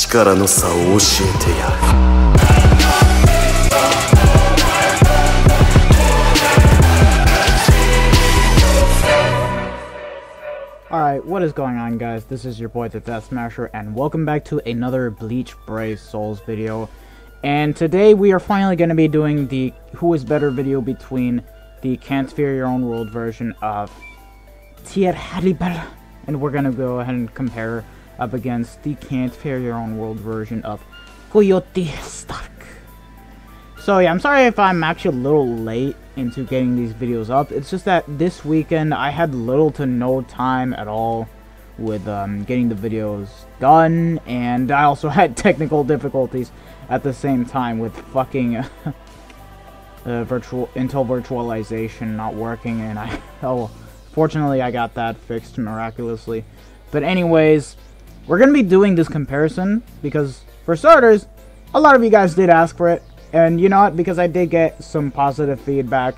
力の差を教えてやる。Alright, what is going on, guys? This is your boy the Death Smasher, and welcome back to another Bleach Brave Souls video. And today we are finally going to be doing the Who is Better video between the Can't Fear Your Own World version of CFYOW Halibel, and we're going to go ahead and compare up against the Can't Fear Your Own World version of Coyote Stark. So yeah, I'm sorry if I'm actually a little late into getting these videos up. It's just that this weekend I had little to no time at all with getting the videos done, and I also had technical difficulties at the same time with fucking Intel virtualization not working, and fortunately I got that fixed miraculously. But anyways, we're gonna be doing this comparison because, for starters, a lot of you guys did ask for it. And you know what, because I did get some positive feedback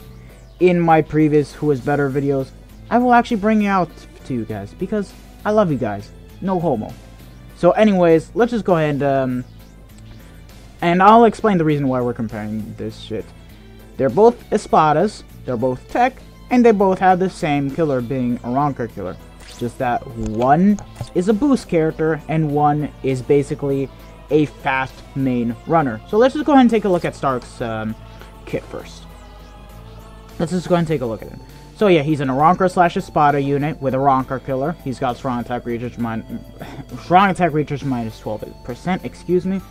in my previous Who is Better videos, I will actually bring it out to you guys, because I love you guys. No homo. So anyways, let's just go ahead and I'll explain the reason why we're comparing this shit. They're both espadas, they're both tech, and they both have the same killer, being a Ronker killer. Just that one is a boost character, and one is basically a fast main runner. So let's just go ahead and take a look at Stark's kit first. Let's just go ahead and take a look at it. So yeah, he's an Ronker / Espada unit with a Ronker killer. He's got strong attack reaches minus 12%, excuse me.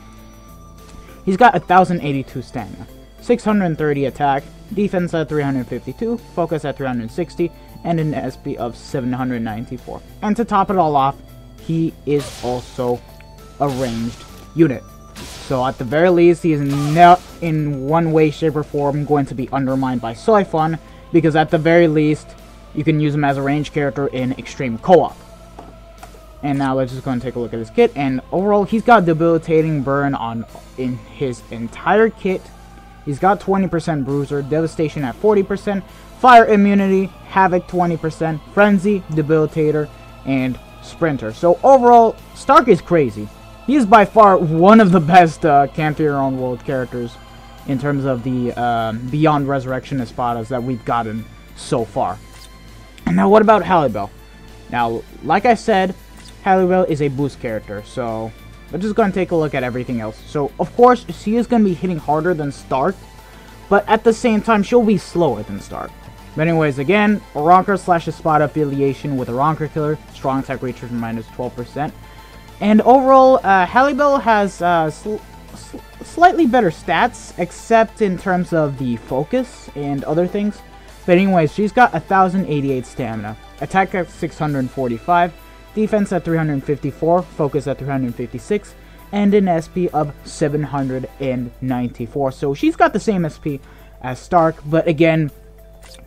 He's got 1082 stamina, 630 attack, defense at 352, focus at 360, and an SP of 794. And to top it all off, he is also a ranged unit. So at the very least, he is not in one way, shape, or form going to be undermined by Siphon, because at the very least, you can use him as a ranged character in extreme co-op. And now let's just go and take a look at his kit, and overall, he's got debilitating burn in his entire kit. He's got 20% bruiser, devastation at 40%, fire immunity, havoc 20%, frenzy, debilitator, and sprinter. So overall, Stark is crazy. He is by far one of the best Can't Fear Your Own World characters in terms of the Beyond Resurrection Espadas that we've gotten so far. And now what about Halibel? Now, like I said, Halibel is a boost character, so let's just go and take a look at everything else. So, of course, she is going to be hitting harder than Stark, but at the same time, she'll be slower than Stark. But anyways, again, a Ronker / Espada affiliation with a Ronker killer, strong attack reaches minus 12%. And overall, Halibel has slightly better stats, except in terms of the focus and other things. But anyways, she's got 1088 stamina, attack at 645, defense at 354, focus at 356, and an SP of 794. So she's got the same SP as Stark, but again,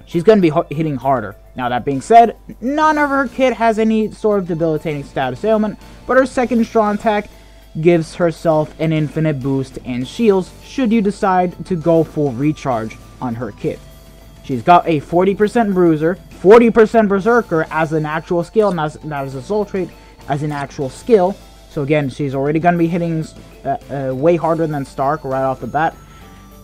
she's going to be hitting harder. Now, that being said, none of her kit has any sort of debilitating status ailment, but her second strong attack gives herself an infinite boost and shields should you decide to go full recharge on her kit. She's got a 40% bruiser, 40% berserker as an actual skill, not as a soul trait, as an actual skill. So again, she's already going to be hitting way harder than Stark right off the bat.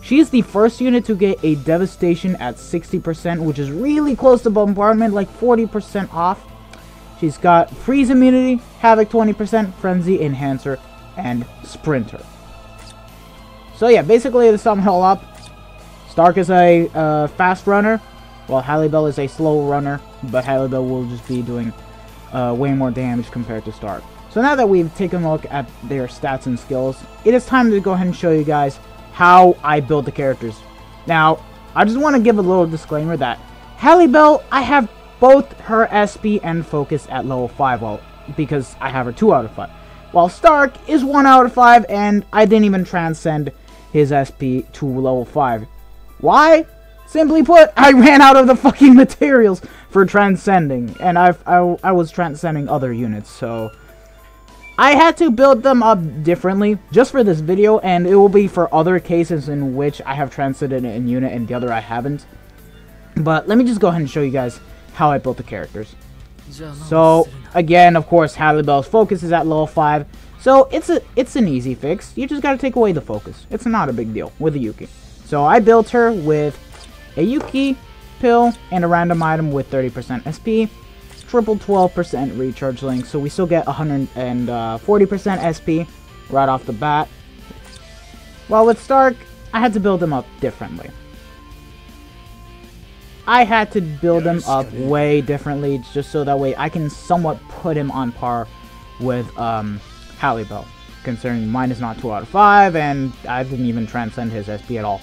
She is the first unit to get a devastation at 60%, which is really close to bombardment, like 40% off. She's got freeze immunity, havoc 20%, frenzy, enhancer, and sprinter. So yeah, basically to sum it all up, Stark is a fast runner, while Halibel is a slow runner, but Halibel will just be doing way more damage compared to Stark. So now that we've taken a look at their stats and skills, it is time to go ahead and show you guys how I build the characters. Now, I just want to give a little disclaimer that Halibel, I have both her SP and focus at level 5, because I have her 2 out of 5. While Stark is 1 out of 5, and I didn't even transcend his SP to level 5. Why? Simply put, I ran out of the fucking materials for transcending, and I was transcending other units, so I had to build them up differently just for this video, and it will be for other cases in which I have transcended a unit and the other I haven't. But let me just go ahead and show you guys how I built the characters. So, again, of course, Halibel's focus is at level 5. So it's an easy fix. You just gotta take away the focus. It's not a big deal with a Yuki. So I built her with a Yuki pill and a random item with 30% SP, triple 12% recharge link, so we still get 140% SP right off the bat. While with Stark, I had to build him up differently. I had to build him up way differently, just so that way I can somewhat put him on par with Halibel, considering mine is not 2 out of 5, and I didn't even transcend his SP at all.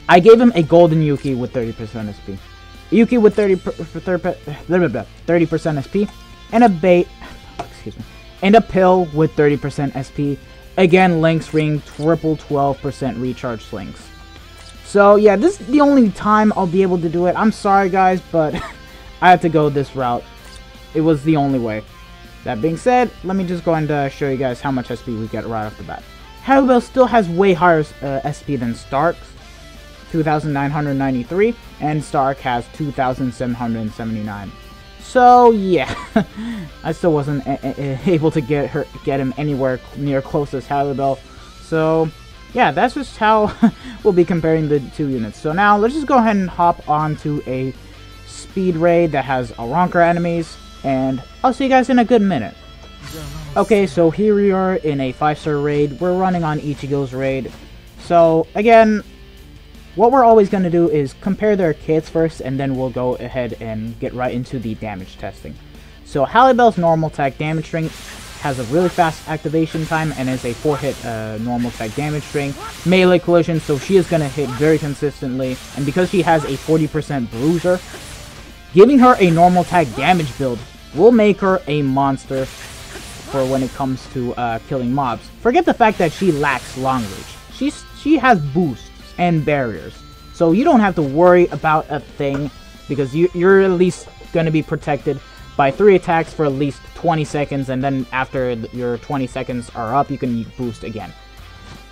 I gave him a golden Yuki with 30% SP, Yuki with 30% SP, and a and a pill with 30% SP. Again, Link's ring, triple 12% recharge links. So yeah, this is the only time I'll be able to do it. I'm sorry guys, but I had to go this route. It was the only way. That being said, let me just go and show you guys how much SP we get right off the bat. Halibel still has way higher SP than Stark's, 2,993, and Stark has 2,779. So yeah, I still wasn't able to get him anywhere near close as Halibel. So yeah, that's just how we'll be comparing the two units. So now let's just go ahead and hop onto a speed raid that has Aranker enemies, and I'll see you guys in a good minute. Okay, so here we are in a 5-star raid. We're running on Ichigo's raid. So again, what we're always going to do is compare their kits first, and then we'll go ahead and get right into the damage testing. So Halibel's normal attack damage string has a really fast activation time and is a 4-hit normal attack damage string. Melee collision, so she is going to hit very consistently, and because she has a 40% bruiser, giving her a normal attack damage build will make her a monster for when it comes to killing mobs. Forget the fact that she lacks long reach. She has boosts and barriers, so you don't have to worry about a thing, because you're at least going to be protected by 3 attacks for at least 20 seconds, and then after your 20 seconds are up, you can boost again.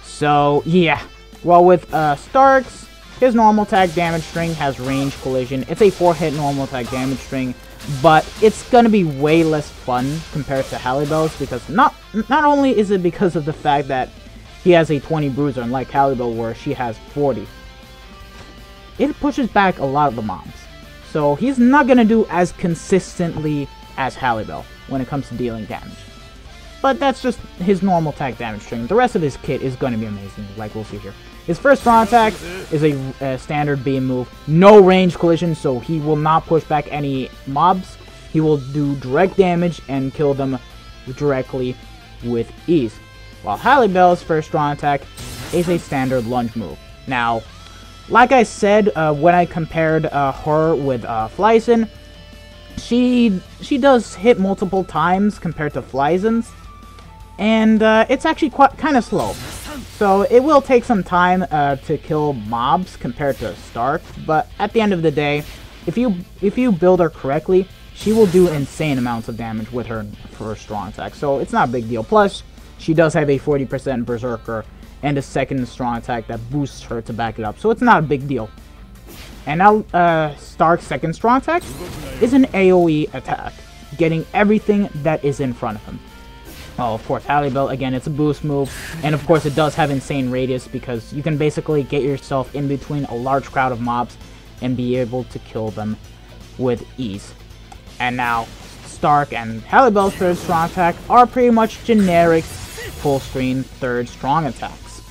So yeah, well with Stark's, his normal attack damage string has range collision. It's a 4-hit normal attack damage string, but it's gonna be way less fun compared to Halibel's, because not only is it because of the fact that he has a 20 bruiser, unlike Halibel where she has 40. It pushes back a lot of the mobs. So he's not going to do as consistently as Halibel when it comes to dealing damage. But that's just his normal attack damage string. The rest of his kit is going to be amazing, like we'll see here. His first strong attack is a standard beam move. No range collision, so he will not push back any mobs. He will do direct damage and kill them directly with ease. While Halibel's first strong attack is a standard lunge move. Now, like I said, when I compared her with Flyzen, she does hit multiple times compared to Flyzen's, and it's actually kind of slow. So it will take some time to kill mobs compared to Stark, but at the end of the day, if you build her correctly, she will do insane amounts of damage with her first strong attack. So it's not a big deal. Plus, she does have a 40% Berserker and a second strong attack that boosts her to back it up, so it's not a big deal. And now, Stark's second strong attack is an AoE attack, getting everything that is in front of him. Oh, of course, Halibel, again, it's a boost move, and of course it does have insane radius, because you can basically get yourself in between a large crowd of mobs and be able to kill them with ease. And now, Stark and Halibel's third strong attack are pretty much generic full screen third strong attacks.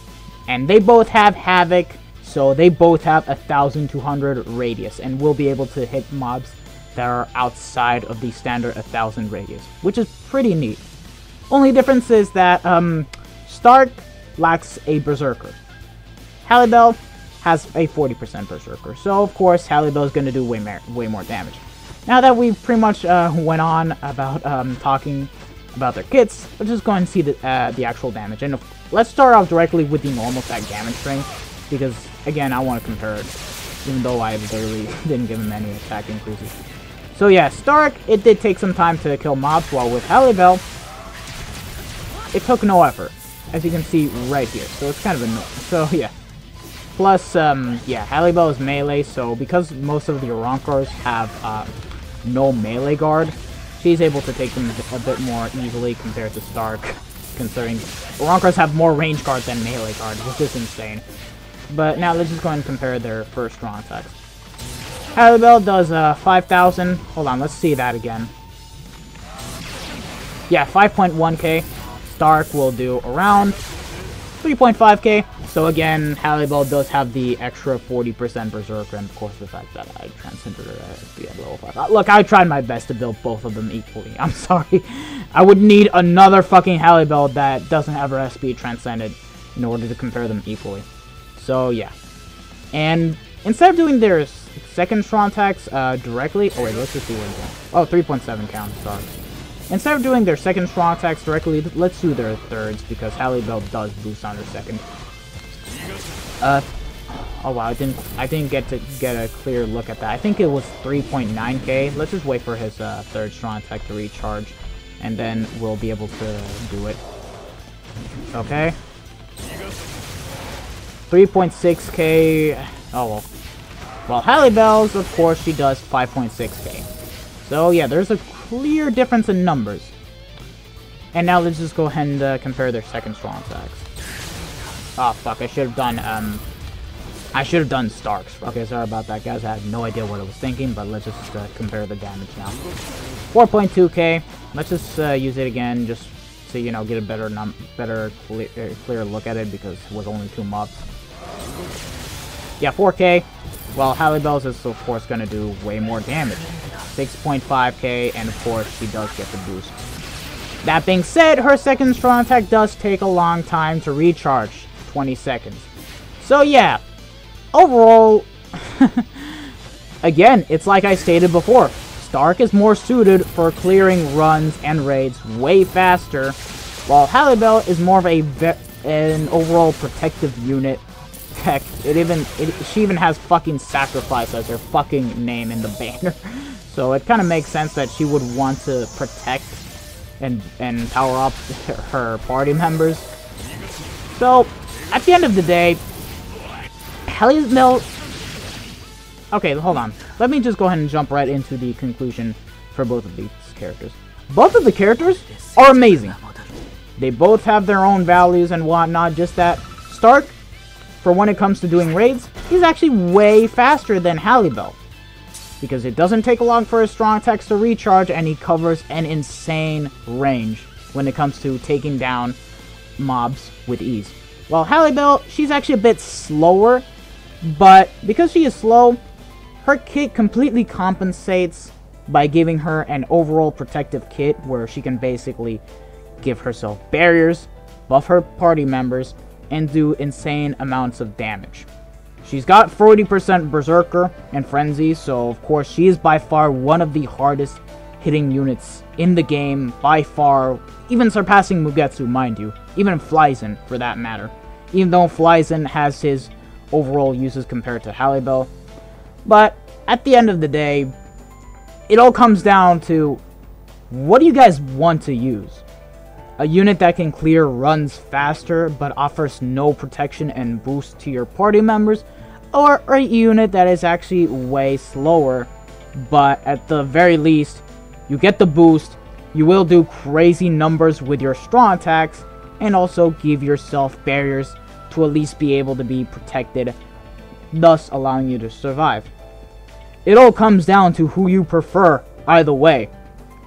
And they both have Havoc, so they both have 1,200 radius, and will be able to hit mobs that are outside of the standard 1,000 radius, which is pretty neat. Only difference is that Stark lacks a Berserker. Halibel has a 40% Berserker, so of course Halibel is going to do way more damage. Now that we've pretty much went on about talking about their kits, let's just go and see the actual damage. And let's start off directly with the normal attack damage string, because again, I want to compare it, even though I literally didn't give him any attack increases. So yeah, Stark, it did take some time to kill mobs, while with Halibel, it took no effort, as you can see right here. So it's kind of annoying. So yeah. Plus, yeah, Halibel is melee, so because most of the Arankars have no melee guard, she's able to take them a bit more easily compared to Stark, considering wrong cards have more range cards than melee cards, which is insane. But now let's just go ahead and compare their first strong attacks. Halibel does 5,000. Hold on, let's see that again. Yeah, 5.1k. Stark will do around 3.5k. So again, Halibel does have the extra 40% Berserker, and of course the fact that I transcended her SP at level 5. Look, I tried my best to build both of them equally. I'm sorry. I would need another fucking Halibel that doesn't have her SP transcended in order to compare them equally. So yeah. And instead of doing their second strong attacks directly... Oh wait, let's just see what we're doing. Oh, 3.7 count, sorry. Instead of doing their second strong attacks directly, let's do their thirds, because Halibel does boost on her second. Oh wow, I didn't get a clear look at that. I think it was 3.9k. Let's just wait for his third strong attack to recharge, and then we'll be able to do it. Okay. 3.6k. Oh well. Well, Halibel's, of course, she does 5.6k. So yeah, there's a clear difference in numbers. And now let's just go ahead and compare their second strong attacks. Oh fuck, I should have done Stark's. Okay, sorry about that, guys. I had no idea what I was thinking, but let's just compare the damage now. 4.2k. Let's just use it again, just so you know, get a better clear look at it, because it was only 2 mobs. Yeah, 4k. Well, Halibel's is of course gonna do way more damage. 6.5k, and of course she does get the boost. That being said, her second strong attack does take a long time to recharge, 20 seconds. So yeah, overall, again, it's like I stated before, Stark is more suited for clearing runs and raids way faster, while Halibel is more of an overall protective unit. Heck, she even has fucking Sacrifice as her fucking name in the banner. So it kind of makes sense that she would want to protect and power up her party members. So, at the end of the day, Halibel... Okay, hold on. Let me just go ahead and jump right into the conclusion for both of these characters. Both of the characters are amazing. They both have their own values and whatnot, just that Stark, for when it comes to doing raids, he's actually way faster than Halibel, because it doesn't take long for his strong attacks to recharge, and he covers an insane range when it comes to taking down mobs with ease. While Halibel, she's actually a bit slower, but because she is slow, her kit completely compensates by giving her an overall protective kit where she can basically give herself barriers, buff her party members, and do insane amounts of damage. She's got 40% Berserker and Frenzy, so of course she is by far one of the hardest hitting units in the game, by far, even surpassing Mugetsu, mind you, even Flyzen for that matter, even though Flyzen has his overall uses compared to Halibel. But at the end of the day, it all comes down to, what do you guys want to use? A unit that can clear runs faster but offers no protection and boost to your party members, or a unit that is actually way slower, but at the very least, you get the boost, you will do crazy numbers with your strong attacks, and also give yourself barriers to at least be able to be protected, thus allowing you to survive. It all comes down to who you prefer either way.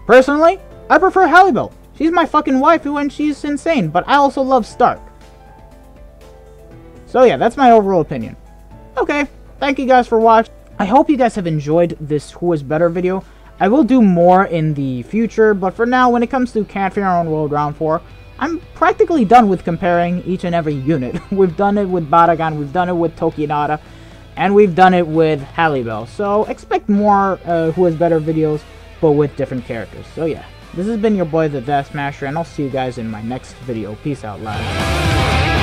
Personally, I prefer Halibel. She's my fucking waifu and she's insane, but I also love Stark. So yeah, that's my overall opinion. Okay, thank you guys for watching. I hope you guys have enjoyed this Who is Better video. I will do more in the future, but for now, when it comes to Can't Fear Our Own World Round 4, I'm practically done with comparing each and every unit. We've done it with Baragan, we've done it with Tokinada, and we've done it with Halibel. So expect more Who is Better videos, but with different characters. So yeah. This has been your boy, the Death Smasher, and I'll see you guys in my next video. Peace out, lads.